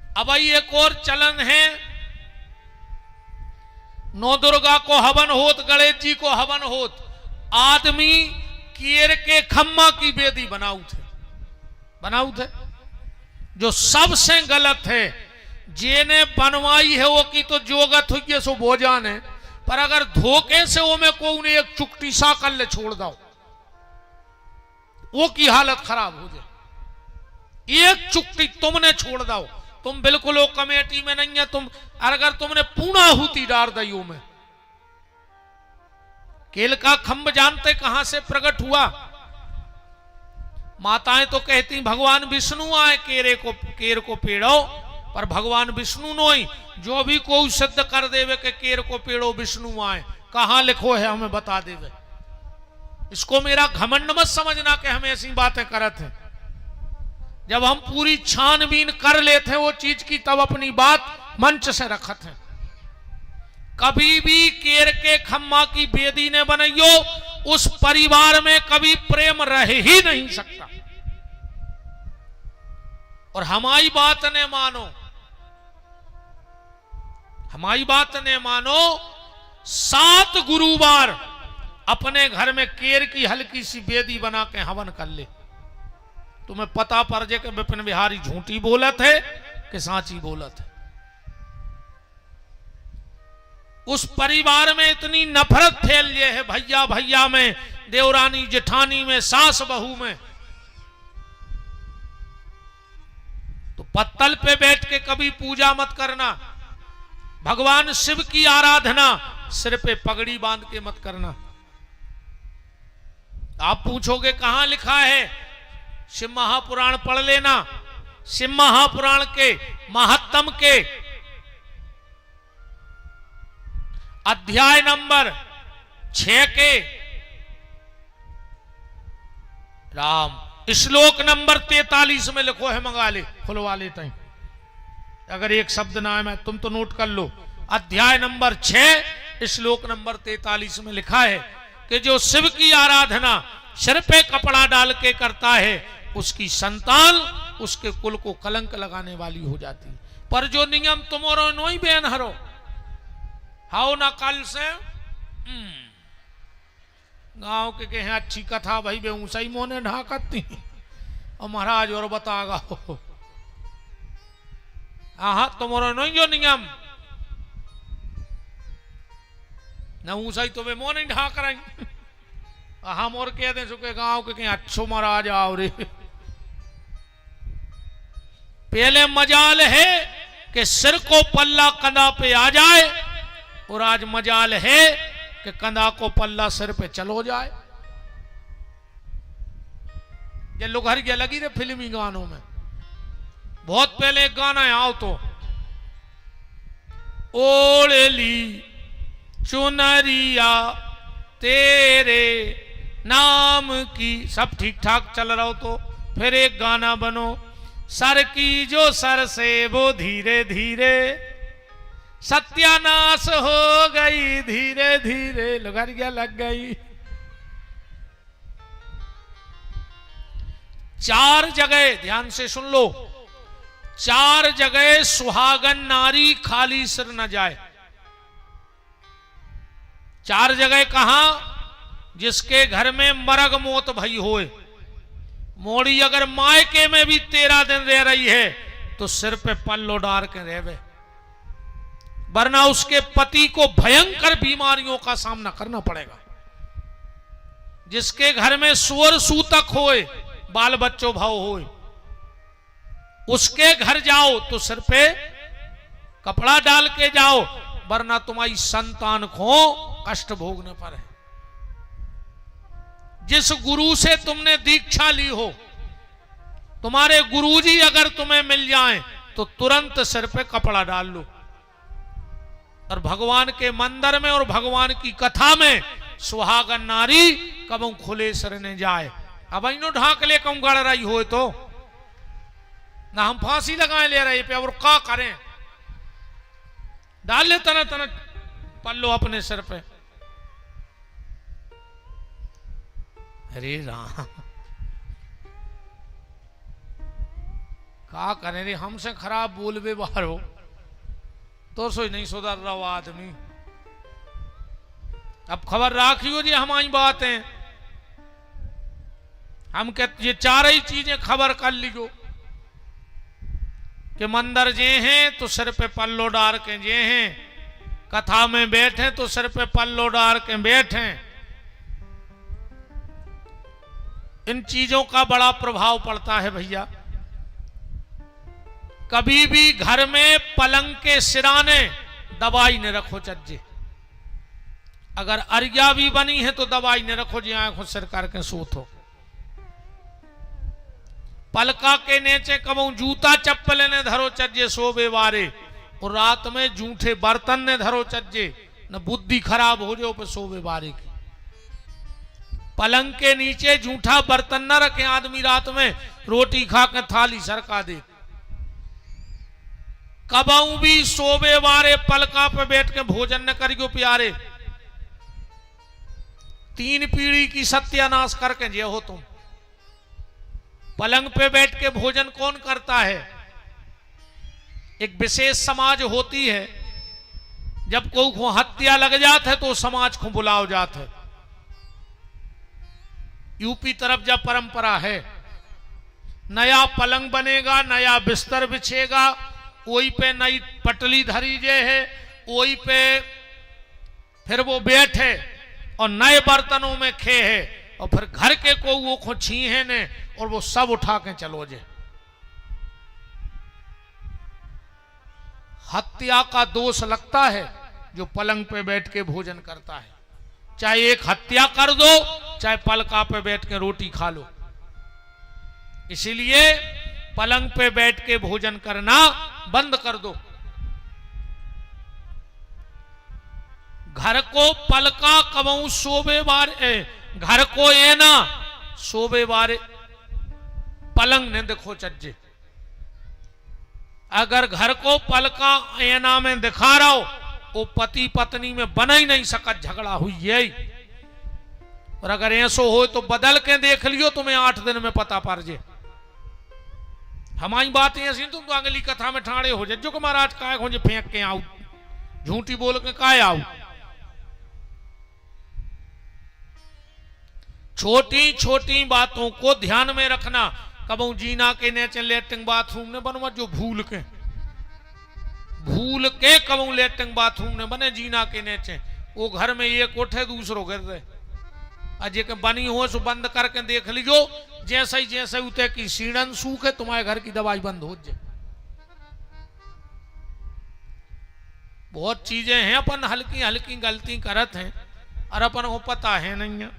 अब भाई एक और चलन है, नौ दुर्गा को हवन होत, गणेश जी को हवन होत, आदमी केर के खम्मा की बेदी बनाऊ थे, जो सबसे गलत है। जेने बनवाई है वो की तो जोगत हुई सो बोझान है, पर अगर धोखे से वो में को उन्हें एक चुकटी सा कर ले छोड़ दो, वो की हालत खराब हो जाए। एक चुकटी तुमने छोड़ दो, तुम बिल्कुल वो कमेटी में नहीं है, तुम अगर तुमने पूर्णाहुति डाल दी में। केल का खंभ जानते कहां से प्रकट हुआ? माताएं तो कहती भगवान विष्णु आए केर को पेड़ो, पर भगवान विष्णु नोई, जो भी कोई सिद्ध कर देवे के केर को पेड़ो विष्णु आए, कहां लिखो है हमें बता देवे। इसको मेरा घमंड मत समझना कि हम ऐसी बातें करते हैं। जब हम पूरी छानबीन कर लेते हैं वो चीज की, तब अपनी बात मंच से रखते हैं। कभी भी केर के खम्मा की बेदी ने बनाइयो, उस परिवार में कभी प्रेम रह ही नहीं सकता। और हमारी बात ने मानो, हमारी बात ने मानो, 7 गुरुवार अपने घर में केर की हल्की सी बेदी बना के हवन कर ले, तुम्हें पता पड़ जाए कि विपिन बिहारी झूठी बोलत है कि साची बोलत है। उस परिवार में इतनी नफरत फैल गई है, भैया भैया में, देवरानी जेठानी में, सास बहू में। तो पत्तल पे बैठ के कभी पूजा मत करना, भगवान शिव की आराधना सिर पे पगड़ी बांध के मत करना। आप पूछोगे कहां लिखा है? शिव महापुराण पढ़ लेना। शिव महापुराण के महात्म के अध्याय नंबर 6 के राम श्लोक नंबर 43 में लिखो है, मंगा ले, खुलवा लेते हैं। अगर एक शब्द ना है, मैं तुम तो नोट कर लो। अध्याय नंबर 6 श्लोक नंबर 43 में लिखा है कि जो शिव की आराधना सिर पे कपड़ा डाल के करता है, उसकी संतान उसके कुल को कलंक लगाने वाली हो जाती। पर जो नियम तुमरो नोई बेन हरो हाउ ना कल से गांव के कहे अच्छी कथा भाई बे ऊंचा ही मोने ढाकती और महाराज और बतागा हो। हाँ तुम्हारा नहीं जो नियम न ऊंचा ही तुम्हें मोने ढाक रही। हम और कह दे सुके गांव के कहीं अच्छो महाराज आओ रे। पहले मजाल है कि सिर को पल्ला कंधा पे आ जाए, और आज मजाल है कि कंधा को पल्ला सिर पे चलो जाए। ये लुघर गया लगी रे फिल्मी गानों में। बहुत पहले एक गाना है, आओ तो ओढ़ली चुनरिया तेरे नाम की, सब ठीक ठाक चल रहा हो तो फिर एक गाना बनो, सर की जो सर से वो धीरे धीरे सत्यानाश हो गई, धीरे धीरे लुघरिया लग गई। 4 जगह ध्यान से सुन लो, 4 जगह सुहागन नारी खाली सिर न जाए। 4 जगह कहां? जिसके घर में मरग मौत भई होए। मोड़ी अगर मायके में भी 13 दिन रह रही है तो सिर पे पल्लो डार के रहवे, वरना उसके पति को भयंकर बीमारियों का सामना करना पड़ेगा। जिसके घर में सुअर सूतक होए, बाल बच्चों भाव होए, उसके घर जाओ तो सिर पे कपड़ा डाल के जाओ, वरना तुम्हारी संतान को कष्ट भोगने पर है। जिस गुरु से तुमने दीक्षा ली हो, तुम्हारे गुरुजी अगर तुम्हें मिल जाएं तो तुरंत सिर पे कपड़ा डाल लो। और भगवान के मंदिर में और भगवान की कथा में सुहागन नारी कबू खुले सिर ने जाए। अब इनो ढाक ले कम गड़ रही हो तो ना हम फांसी लगाए ले रहे पे, और क्या करें? डाल ले तना तना पल्लो अपने सिर पे। अरे राम, का करे रे, हमसे खराब बोलबे बारो तो सोई नहीं सुधर रहा आदमी। अब खबर राखियो जी हमारी बात है, हम कहते ये चार ही चीजें खबर कर लीजो कि मंदिर जे हैं तो सिर पे पल्लो डार के जे हैं, कथा में बैठे तो सिर पे पल्लो डार के बैठे। इन चीजों का बड़ा प्रभाव पड़ता है भैया। कभी भी घर में पलंग के सिराने दवाई न रखो चज्जे, अगर अरिया भी बनी है तो दवाई न रखो जी आंखों सिर करके सूत हो। पलका के नीचे कबू जूता चप्पल ने धरो चज्जे सोबे वारे, और रात में जूठे बर्तन ने धरो चज्जे, न बुद्धि खराब हो जाओ पे सोबे वारे की। पलंग के नीचे जूठा बर्तन न रखे आदमी, रात में रोटी खा के थाली सरका दे। कबू भी सोबे वारे पलका पे बैठ के भोजन न करियो प्यारे, 3 पीढ़ी की सत्यानाश करके जे हो तुम। पलंग पे बैठ के भोजन कौन करता है? एक विशेष समाज होती है, जब कोई को हत्या लग जाता है तो समाज को बुलाओ जाता है। यूपी तरफ जब परंपरा है, नया पलंग बनेगा, नया बिस्तर बिछेगा, वही पे नई पटली धरी जे है, वही पे फिर वो बैठे और नए बर्तनों में खे है, और फिर घर के को वो खो छीहे ने और वो सब उठा के चलो जे। हत्या का दोष लगता है जो पलंग पे बैठ के भोजन करता है। चाहे एक हत्या कर दो, चाहे पलका पे बैठ के रोटी खा लो। इसीलिए पलंग पे बैठ के भोजन करना बंद कर दो। घर को पलका कबू सोबे बारे, घर को ये ना सोबे बारे पलंग ने देखो चज्जे। अगर घर को पलका ऐना में दिखा रहा हो, वो पति पत्नी में बना ही नहीं सकत, झगड़ा हुई यही। और अगर ऐसो हो तो बदल के देख लियो, तुम्हें 8 दिन में पता पड़ जे। हमारी बात ऐसी, तुम तो अगली कथा में ठाणे हो जाए जो कि महाराज काय हो जे फेंक के आऊ, झूठी बोल के काय आऊ। छोटी छोटी बातों को ध्यान में रखना। कबू जीना के नीचे लेटरिंग बाथरूम ने बनवा, जो भूल के कबू लेटरिंग बाथरूम ने बने जीना के नीचे, वो घर में एक उठे दूसरो गिर रहे। अजय के बनी हो सो बंद करके देख लीजो, जैसे ही उते की सीढ़न सूखे, तुम्हारे घर की दवाई बंद हो जाए। बहुत चीजें हैं अपन हल्की हल्की गलती करत हैं और अपन को पता है नहीं है।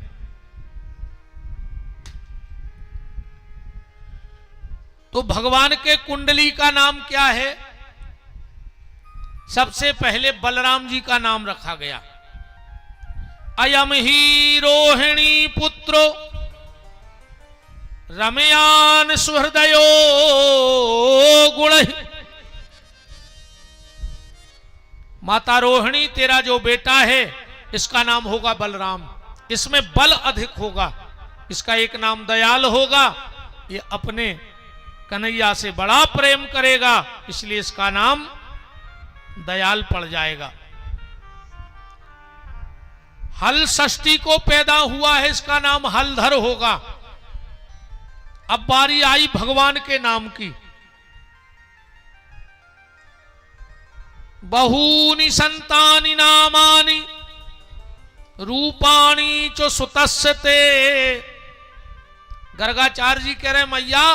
तो भगवान के कुंडली का नाम क्या है? सबसे पहले बलराम जी का नाम रखा गया। अयम ही रोहिणी पुत्रो रमयान सुहृदयो गुण। माता रोहिणी, तेरा जो बेटा है इसका नाम होगा बलराम, इसमें बल अधिक होगा। इसका एक नाम दयाल होगा, ये अपने कन्हैया से बड़ा प्रेम करेगा, इसलिए इसका नाम दयाल पड़ जाएगा। हल षष्ठी को पैदा हुआ है, इसका नाम हलधर होगा। अब बारी आई भगवान के नाम की। बहूनि संतानि नामानि रूपाणी चो सुतस्यते। गर्गाचार्य जी कह रहे मैया,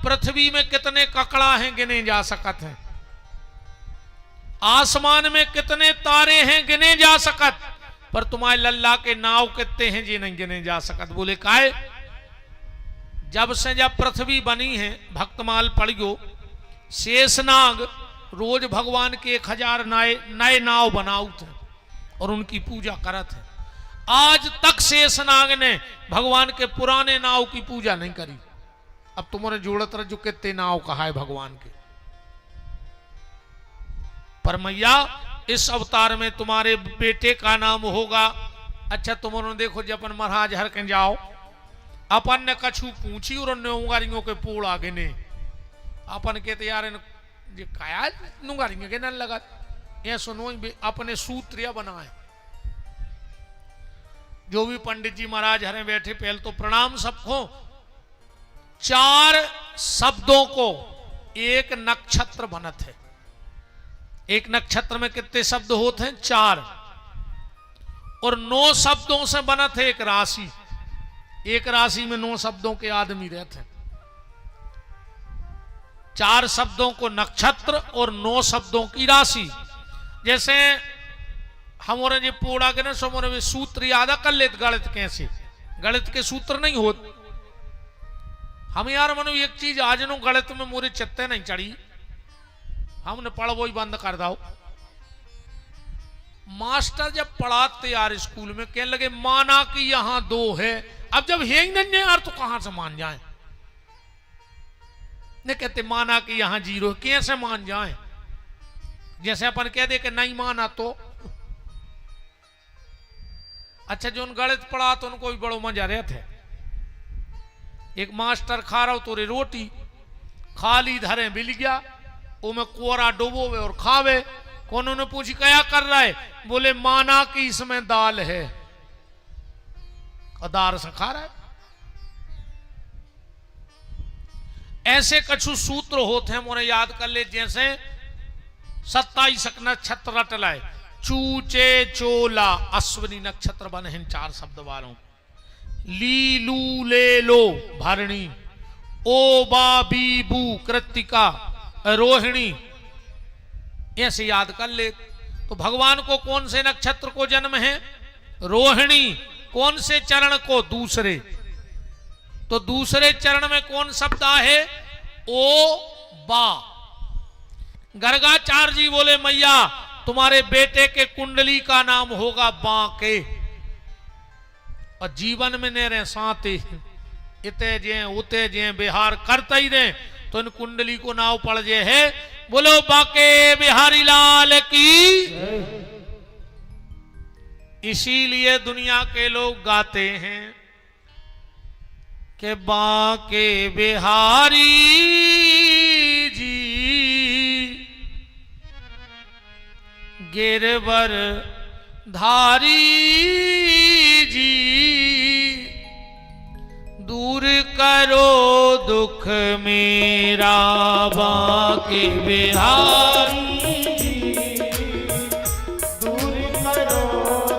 पृथ्वी में कितने ककड़ा हैं गिने जा सकत हैं, आसमान में कितने तारे हैं गिने जा सकत, पर तुम्हारे लल्ला के नाव कितने हैं जी नहीं गिने जा सकत। बोले काहे? जब पृथ्वी बनी है, भक्तमाल पढ़ियो, शेषनाग रोज भगवान के 1000 नए नाव बनाऊ थे और उनकी पूजा करत है। आज तक शेषनाग ने भगवान के पुराने नाव की पूजा नहीं करी। अब तुम्हारे जोड़त रह जो कितने नाव कहा है भगवान के। पर मैया, इस अवतार में तुम्हारे बेटे का नाम होगा। अच्छा, तुमने देखो जब अपन महाराज हर के जाओ, अपन ने कछु पूछी और उंगारियों के पोड़ आगे ने अपन के तैयार ये काया नुगारिंगे के न लगा ये सुनो अपने सूत्र या बनाए। जो भी पंडित जी महाराज हरे बैठे पहले तो प्रणाम सबको। 4 शब्दों को एक नक्षत्र बनत है। एक नक्षत्र में कितने शब्द होते हैं? 4। और 9 शब्दों से बनत है एक राशि। एक राशि में 9 शब्दों के आदमी रहते हैं। 4 शब्दों को नक्षत्र और 9 शब्दों की राशि। जैसे हमारे जो पोड़ा के ना सो हमारे सूत्र याद कर लेते गणित कैसे, गणित के सूत्र नहीं होते। हम यार मनो एक चीज आज नो गणित में मोरे चित्ते नहीं चढ़ी, हमने पढ़ वो ही बंद कर दाओ। मास्टर जब पढ़ाते यार स्कूल में कहने लगे माना कि यहां 2 है। अब जब है ही नहीं यार तो कहां से मान जाए? ने कहते माना कि यहां 0 है, कैसे मान जाए? जैसे अपन कह दे कि नहीं माना तो। अच्छा जो गणित पढ़ा तो उनको भी बड़ो मजा रहे थे। एक मास्टर खा रहा हो तो रोटी खाली धरे मिल गया, वो में कोरा डुबोवे और खावे। कौन ने पूछी क्या कर रहा है? बोले माना कि इसमें दाल है, दाल से खा रहा है। ऐसे कछु सूत्र होते हैं मोने याद कर ले। जैसे 27 नक्षत्र रट लाए, चूचे चोला अश्विनी नक्षत्र बने हैं 4 शब्द वालों। ली लू ले लो भरणी, ओ बा बी बू कृत्तिका रोहिणी। ऐसे याद कर ले। तो भगवान को कौन से नक्षत्र को जन्म है? रोहिणी। कौन से चरण को? दूसरे। तो दूसरे चरण में कौन शब्द है? ओ बा। गर्गाचार्य जी बोले मैया तुम्हारे बेटे के कुंडली का नाम होगा बांके। और जीवन में ने रहे साथे इते जे उते जे बिहार करते ही रहे तो इन कुंडली को नाव पड़ जे है। बोलो बांके बिहारी लाल की। इसीलिए दुनिया के लोग गाते हैं कि बांके बिहारी जी गिरवर धारी जी, दूर करो दुख मेरा बांके बिहारी जी, दूर करो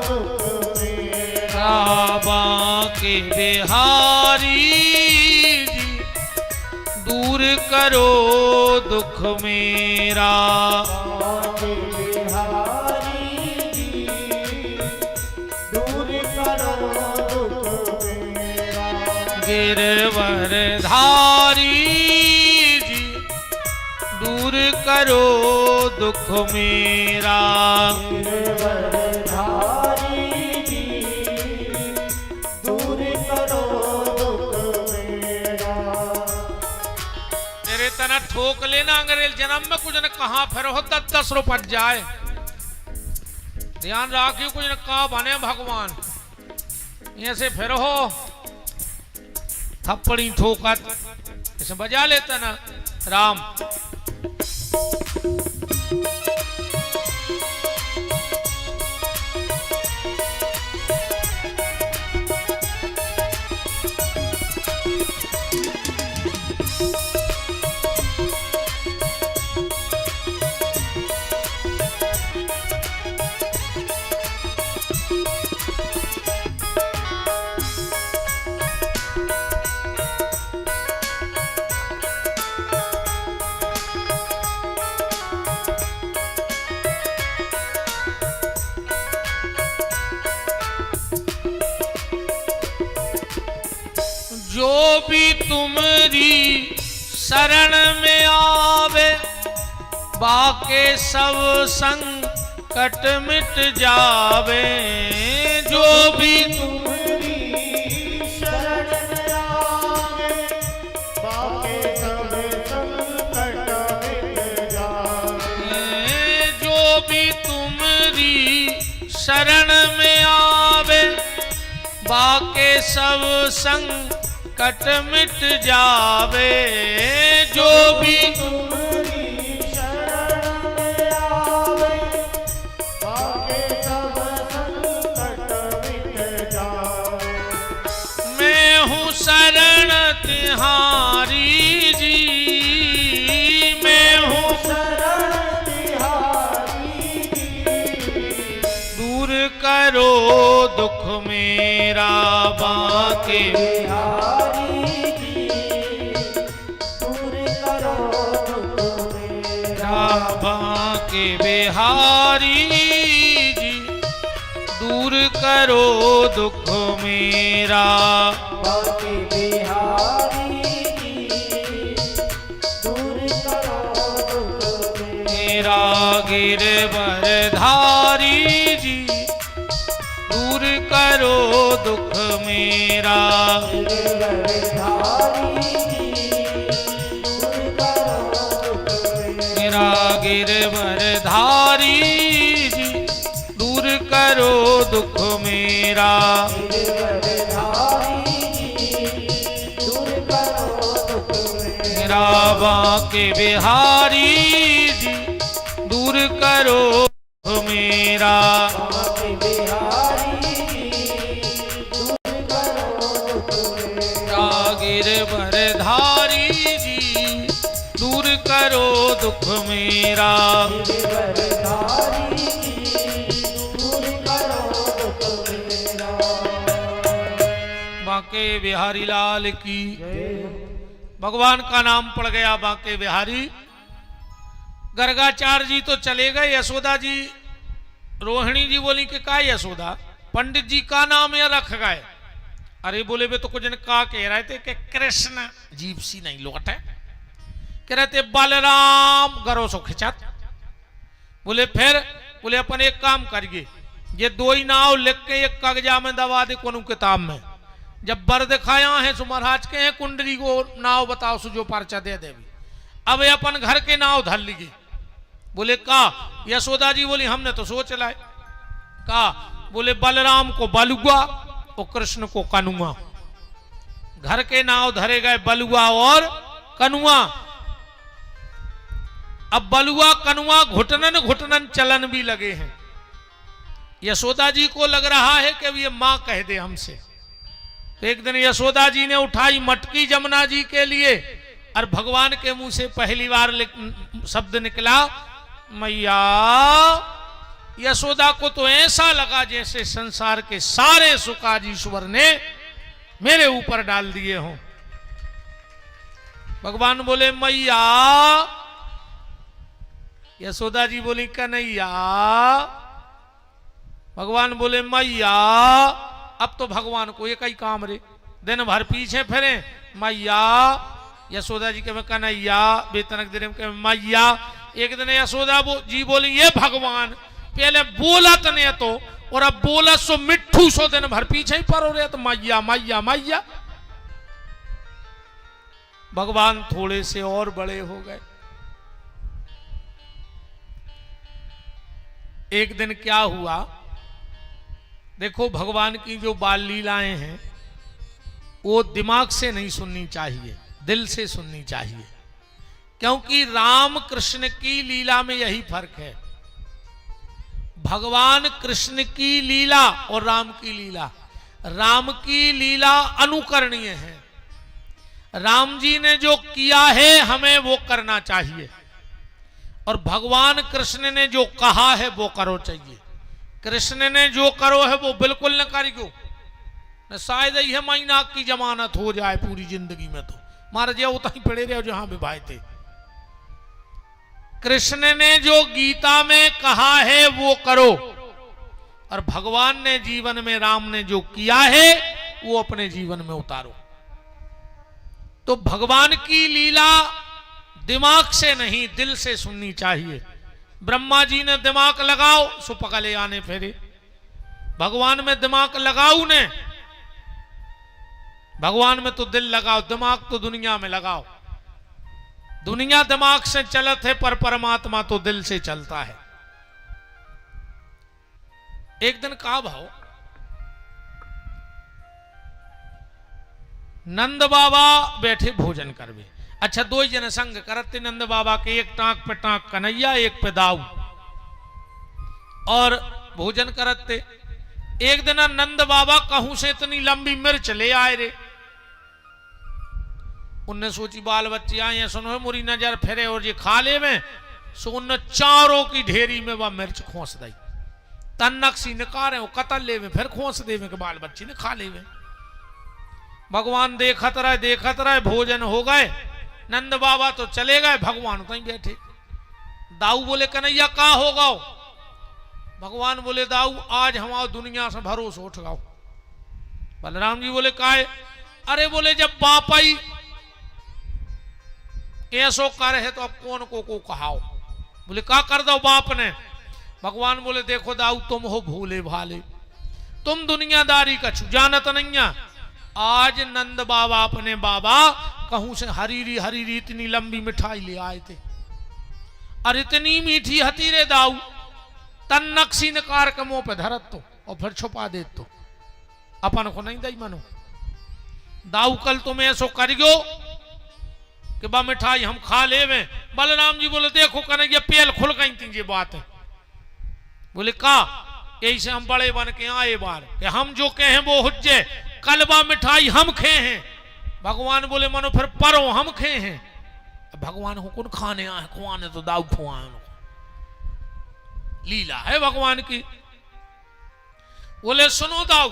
दुख मेरा बांके बिहारी जी, दूर करो दुख मेरा। गिरवर धारी जी दूर करो दुख मेरा। गिरवर धारी जी दूर करो दुख मेरा। तेरे तना ठोक लेना अंग्रेज जन्म में कुछ न कहा फिर हो 10 रुपए जाए। ध्यान रखियो कुछ न कहा बने भगवान ऐसे फिर हो थप्पड़ी ठोकत ऐसे बजा लेता ना राम। जो भी तुम्हारी शरण में आवे बाके सब संकट मिट जावे। जो भी तुम्हारी शरण में आवे बाके सब संकट मिट जावे। जो भी तुम्हारी शरण में आवे बाके सब संकट कट मिट जावे, जो भी तुम्हारी शरण में आवे, बाके सब संकट मिट जावे। मैं हूँ शरण तिहारी जी, मैं हूँ शरण तिहारी जी, दूर करो दुख मेरा बाके बिहारी जी, दूर करो दुख मेरा। बाके बिहारी जी, दूर करो दुख मेरा। बाके बिहारी जी, दूर करो दुख मेरा गिरवर धारी जी, दूर करो दुख मेरा। मेरा गिरवर धारी जी, दूर करो दुख मेरा। मेरा बाके बिहारी जी, दूर करो दुख मेरा। गिरवर धारी जी, दूर करो दुख मेरा। बाके बिहारी लाल की। भगवान का नाम पड़ गया बाके बिहारी। गर्गाचार्य जी तो चले गए, यशोदा जी रोहिणी जी बोली कि का यशोदा, पंडित जी का नाम या रख गए। अरे बोले वे तो कुछ ने कहा कह रहे थे कि कृष्ण, जीव सी नहीं लौट है, कह रहे थे बलराम, गरो सो खिंचत। बोले फिर, बोले अपन एक काम करिए, ये दो ही नाव लिख के एक कागजा में दबा दे कोनो किताब में, जब बर दिखाया है सो महाराज के हैं कुंडली को नाव बताओ सो जो पर्चा दे देवी। अब ये अपन घर के नाव धर लीजिए। बोले का, यशोदा जी बोली हमने तो सोच लाए। का, बोले बलराम को बलुआ और कृष्ण को कनुआ। घर के नाव धरे गए बलुआ और कनुआ। अब बलुआ कनुआ घुटनन घुटनन चलन भी लगे हैं। यशोदा जी को लग रहा है कि अब ये मां कह दे हमसे। तो एक दिन यशोदा जी ने उठाई मटकी जमुना जी के लिए, और भगवान के मुंह से पहली बार शब्द निकला मैया। यशोदा को तो ऐसा लगा जैसे संसार के सारे सुख आज ईश्वर ने मेरे ऊपर डाल दिए हों। भगवान बोले मैया। यशोदा जी बोली कन्हैया। भगवान बोले मैया। अब तो भगवान को एक ही काम रे, दिन भर पीछे फिरे मैया। यशोदा जी के कन्हैया, बेतनक दिन के मैया। एक दिन यशोदा जी बोली ये भगवान पहले बोला तने तो, और अब बोला सो मिट्ठू सो दिन भर पीछे ही परो रहे तो मैया मैया मैया। भगवान थोड़े से और बड़े हो गए। एक दिन क्या हुआ, देखो भगवान की जो बाल लीलाएं हैं वो दिमाग से नहीं सुननी चाहिए, दिल से सुननी चाहिए। क्योंकि राम कृष्ण की लीला में यही फर्क है। भगवान कृष्ण की लीला और राम की लीला, राम की लीला अनुकरणीय है। राम जी ने जो किया है हमें वो करना चाहिए, और भगवान कृष्ण ने जो कहा है वो करो चाहिए। कृष्ण ने जो करो है वो बिल्कुल न करियो, न शायद यह महीना की जमानत हो जाए पूरी जिंदगी में, तो मार जाओ उतना पड़े रहे जहां भी भाई थे। कृष्ण ने जो गीता में कहा है वो करो, और भगवान ने जीवन में, राम ने जो किया है वो अपने जीवन में उतारो। तो भगवान की लीला दिमाग से नहीं दिल से सुननी चाहिए। ब्रह्मा जी ने दिमाग लगाओ सो पकड़े आने फेरे, भगवान में दिमाग लगाओ ने, भगवान में तो दिल लगाओ, दिमाग तो दुनिया में लगाओ। दुनिया दिमाग से चलत है पर परमात्मा तो दिल से चलता है। एक दिन कहा भाव नंद बाबा बैठे भोजन करवे। अच्छा, दो ही जन संग करते नंद बाबा के, एक टांक पे टांक कन्हैया, एक पे दाऊ, और भोजन करते। एक दिन नंद बाबा कहूं से इतनी लंबी मिर्च ले आए रे। उनने सोची बाल बच्चे आए हैं, सुनो मुरी नजर फेरे और ये खा ले में, सो उन चारों की ढेरी में वह मिर्च खोस दी। तन्नक सी निकारे वो कतल ले में, फिर खोस दे में के बाल बच्चे ने खा ले में। भगवान देखत रहे, भोजन हो गए, नंद बाबा तो चले गए, भगवान कहीं बैठे। दाऊ बोले कन्हैया का हो गओ? भगवान बोले दाऊ आज हमारा दुनिया से भरोसा उठ गओ। बलराम जी बोले काहे? अरे बोले जब बाप आई ऐसो कर है तो अब कौन को कहाओ? बोले का कर दो बाप ने? भगवान बोले देखो दाऊ तुम हो भोले भाले, तुम दुनियादारी का जानत नहीं। आज नंद बाबा अपने बाबा कहूं से हरीरी हरीरी इतनी लंबी मिठाई ले आए थे, और इतनी मीठी हती रे दाऊ, तन्नक सी नकार के मुंह पे धरत तो और फिर छुपा दे तो अपन को नहीं दई मनो। दाऊ कल तुम ऐसो करियो कि बा मिठाई हम खा ले में। बलराम जी बोले देखो कन्हैया पेल खुल गई थी ये बात है। बोले का? यही से हम बड़े बन के आए बार कि हम जो कहें वो हुज्जे, कल बा मिठाई हम खे हैं। भगवान बोले मनो फिर परो हम खे हैं। भगवान को कौन खाने आए? खुआने तो दाऊ खुआए, लीला है भगवान की। बोले सुनो दाऊ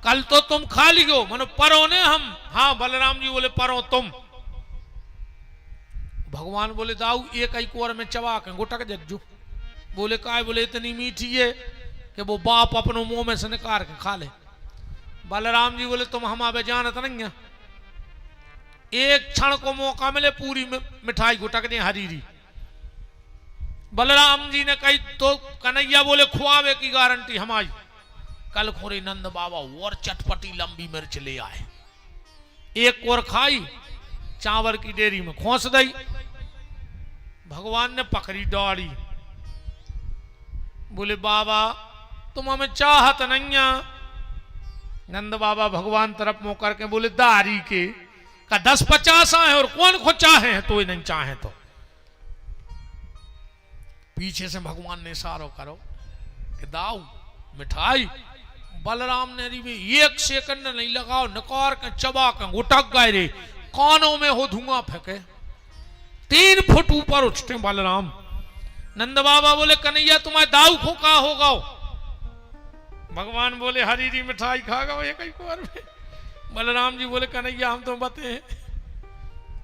कल तो तुम खा लियो, मनो परो ने हम। हाँ बलराम जी बोले परो तुम। भगवान बोले दाऊ एक ही कोर में चबा के गुटक जज्जू। बोले काय? बोले इतनी मीठी है कि वो बाप अपनों मुंह में से निकाल के खा ले। बलराम जी बोले तुम हमारे जानत नहीं है, एक क्षण को मौका मिले पूरी मिठाई गुटक दे हरीरी। बलराम जी ने कही तो कन्हैया बोले खुआवे की गारंटी हमारी। कल खोरे नंद बाबा और चटपटी लंबी मिर्च ले आए, एक और खाई, चावल की डेरी में खोस दी। भगवान ने पकड़ी दौड़ी। बोले बाबा तुम हमें चाहत नहीं। नंद बाबा भगवान तरफ मुंह करके बोले दारी के का 10-50 है और कौन को चाहे है तो नहीं चाहे तो। पीछे से भगवान ने इशारा करो कि दाऊ मिठाई। बलराम ने एक सेकंड नहीं लगाओ, नकार के चबा के गुटक गए रे, कानों में हो धुआं फेंके, 3 फुट ऊपर उठते बलराम। नंद बाबा बोले कन्हैया तुम्हारे दाऊ को का होगा? भगवान बोले हरीरी मिठाई खा गो एक ही कुंवर में। बलराम जी बोले कन्हैया हम तो बते हैं।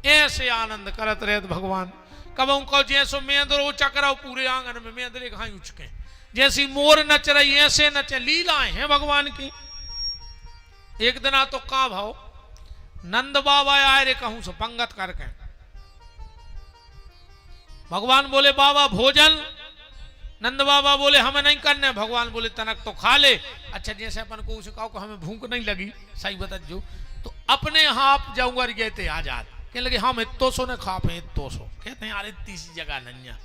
ऐसे आनंद करत रहे भगवान। कबू को जैसो मेंदरो चकराओ पूरे आंगन में मेंदरे घाई उचके, जैसी मोर नच रही ऐसे नचे। लीलाएं हैं भगवान की। एक दिन आ तो का भाव नंद बाबा आए रे कहूं से पंगत करके। भगवान बोले बाबा भोजन। नंद बाबा बोले हमें नहीं करने। भगवान बोले तनक तो खा ले। अच्छा जैसे अपन को उसे कहो हमें भूख नहीं लगी, सही बता जो तो अपने हाथ जाऊंगा गए थे आजाद। कहने लगे हम इतो सो ने खा पे इतो सो। कहते हैं यार इतनी सी जगह नहीं है,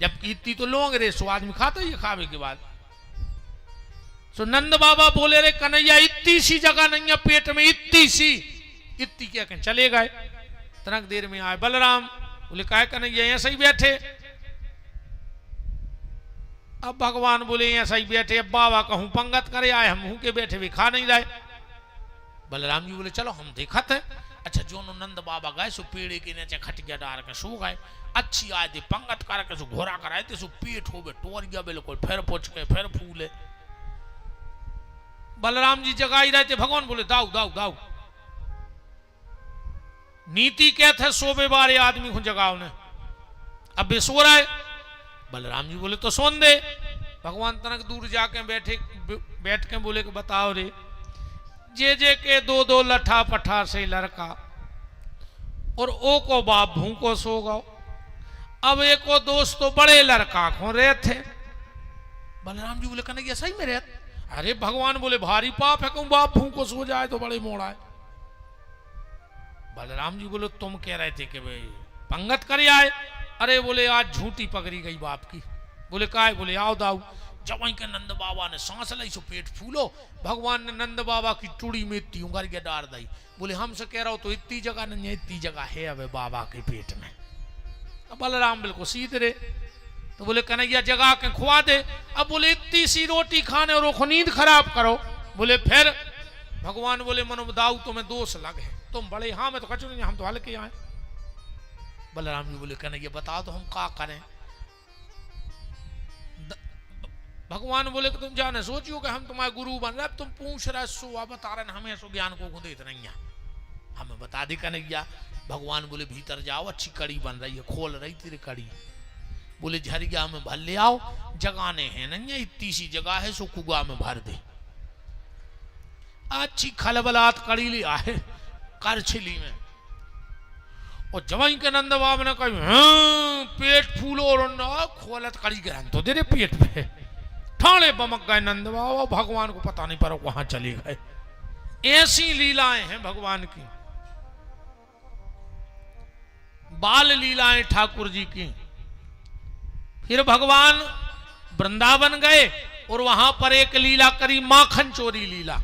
जबकि इतनी तो लोग रे सो आदमी खाता ही खावे के बाद। सो नंद बाबा बोले रे कन्हैया इतनी सी जगह नहीं है पेट में, इतनी सी। इतनी क्या कहें चले गए। तनक देर में आए बलराम। बोले काय कन्हैया ऐसे ही बैठे? अब भगवान बोले ऐसा ही बैठे। अब बाबा कहूं पंगत करे आए, हम मुंह के बैठे भी खा नहीं लाए। बलराम जी बोले चलो हम देखत है। अच्छा जो नंद बाबा गए सो पेड़े के नीचे खटिया डाल के सो गए। अच्छी आए थे पंगत करके सो घोरा कराए थे, सो पेट हो टोर गया बिल्कुल, फिर पूछ के फिर फूले। बलराम जी जगाई रहे थे। भगवान बोले दाऊ दाऊ दाऊ नीति क्या थे सोबे बारे आदमी को जगाओ ने, अब भी सो रहा है। बलराम जी बोले तो सोन दे। भगवान तनक दूर जाके बैठ के बोले कि बताओ रे जे के 2-2 लठा पठा से लड़का और ओ को बाप भूखो सो गओ। अब एको दोस्त तो बड़े लड़का को रहे थे। बलराम जी बोले कन्हैया सही में रहते? अरे भगवान बोले भारी पाप है कहूं बाप भूखो सो जाए तो बड़े मोड़ा है। बलराम जी बोले तुम कह रहे थे कि भाई पंगत करे आए। अरे बोले आज झूठी पकड़ी गई बाप की। बोले काय? बोले आओ दाऊ। जब वहीं के नंद बाबा ने सांस लाई सो पेट फूलो। भगवान ने नंद बाबा की टूड़ी में इतनी उंगर के डाल दी। बोले हमसे कह रहा हो तो इतनी जगह नहीं है, इतनी जगह है अब बाबा के पेट में। अब बलराम बिल्कुल सीध रहे। तो बोले कन्हैया जगा के खुआ दे। अब बोले इतनी सी रोटी खाने और वो नींद खराब करो। बोले फिर भगवान बोले मनो दाऊ तुम्हें दोष लगे, तुम बड़े। हाँ मैं तो कचू नहीं, हम तो हल्के आए। बलराम जी बोले कन्हैया बता दो हम क्या करें। भगवान बोले कि तुम जाने सोचियो कि हम तुम्हारे गुरु बन रहे, तुम पूछ रहे सो बता रहे हमें सो ज्ञान को देते नहीं है, हमें बता दे कन्हैया। भगवान बोले भीतर जाओ, अच्छी कड़ी बन रही है, खोल रही तेरी कड़ी। बोले झरिया में भर ले आओ, जगाने हैं नहीं है, इतनी सी जगह है सो कुआ में भर दे। अच्छी खलबलात कड़ी ले आए करछली में। और जवाई के नंद बाबा ने कही हाँ पेट फूलो और खोलत कड़ी गिरन तो दे रे पेट पे। ठाणे बमक गए नंद बाबा, भगवान को पता नहीं पर वहां चले गए। ऐसी लीलाएं हैं भगवान की, बाल लीलाएं ठाकुर जी की। फिर भगवान वृंदावन गए और वहां पर एक लीला करी, माखन चोरी लीला।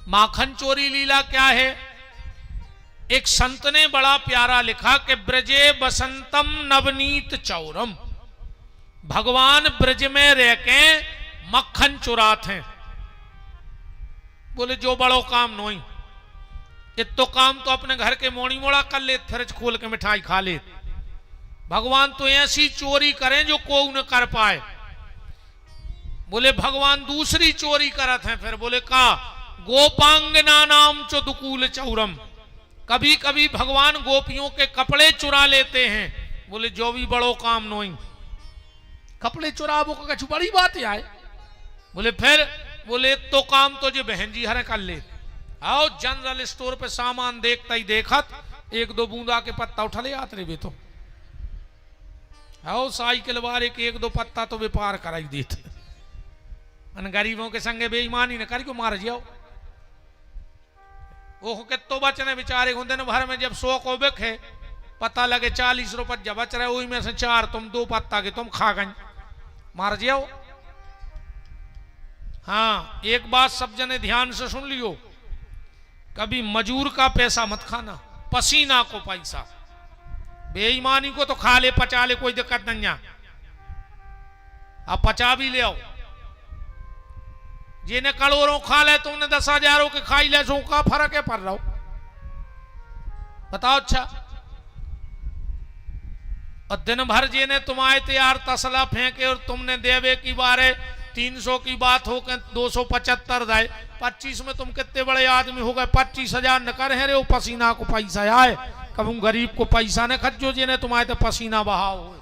माखन चोरी लीला क्या है? एक संत ने बड़ा प्यारा लिखा कि ब्रजे बसंतम नवनीत चौरम। भगवान ब्रज में रह के मक्खन चुराते हैं। बोले जो बड़ो काम नोई, इतो काम तो अपने घर के मोड़ी मोड़ा कर ले, फ्रिज खोल के मिठाई खा ले। भगवान तो ऐसी चोरी करें जो कोई न कर पाए। बोले भगवान दूसरी चोरी करत हैं। फिर बोले का गोपांगना नाम चो दुकूल चौरम। कभी कभी भगवान गोपियों के कपड़े चुरा लेते हैं। बोले जो भी बड़ो काम नोई, कपड़े चुरावो का कुछ बड़ी बात है आए। बोले फिर बोले तो काम तो जो बहन जी हरे कर ले। आओ जनरल स्टोर पे सामान देखता ही देखत एक दो बूंदा के पत्ता उठा ले आते रे तो। आओ साइकिल वाले के एक दो पत्ता तो व्यापार कराई देते। गरीबों के संगे बेईमानी न करी को मार जाओ। ओह कितो बचने बेचारे होंगे न भर में जब 100 को बिके पता लगे 40 रुपये जब बच रहे, वही में से 4 तुम 2 पत्ता के तुम खा गए, मार जाओ। हाँ एक बात सब जने ध्यान से सुन लियो, कभी मजूर का पैसा मत खाना, पसीना को पैसा। बेईमानी को तो खा ले पचा ले, कोई दिक्कत नहीं है। अब पचा भी ले आओ। जिन्हें करोड़ों खा ले तुमने 10,000 के खाई ले, सो का फर्क है पर रहो बताओ। अच्छा और दिन भर जिन्हें तुम्हारे तैयार तसला फेंके और तुमने देवे की बारे 300 की बात हो के 275 जाए, 25 में तुम कितने बड़े आदमी हो गए। 25,000 न कर रे वो पसीना को पैसा आए। कब गरीब को पैसा न खर्चो जिन्हें तुम्हारे तो पसीना बहाओ।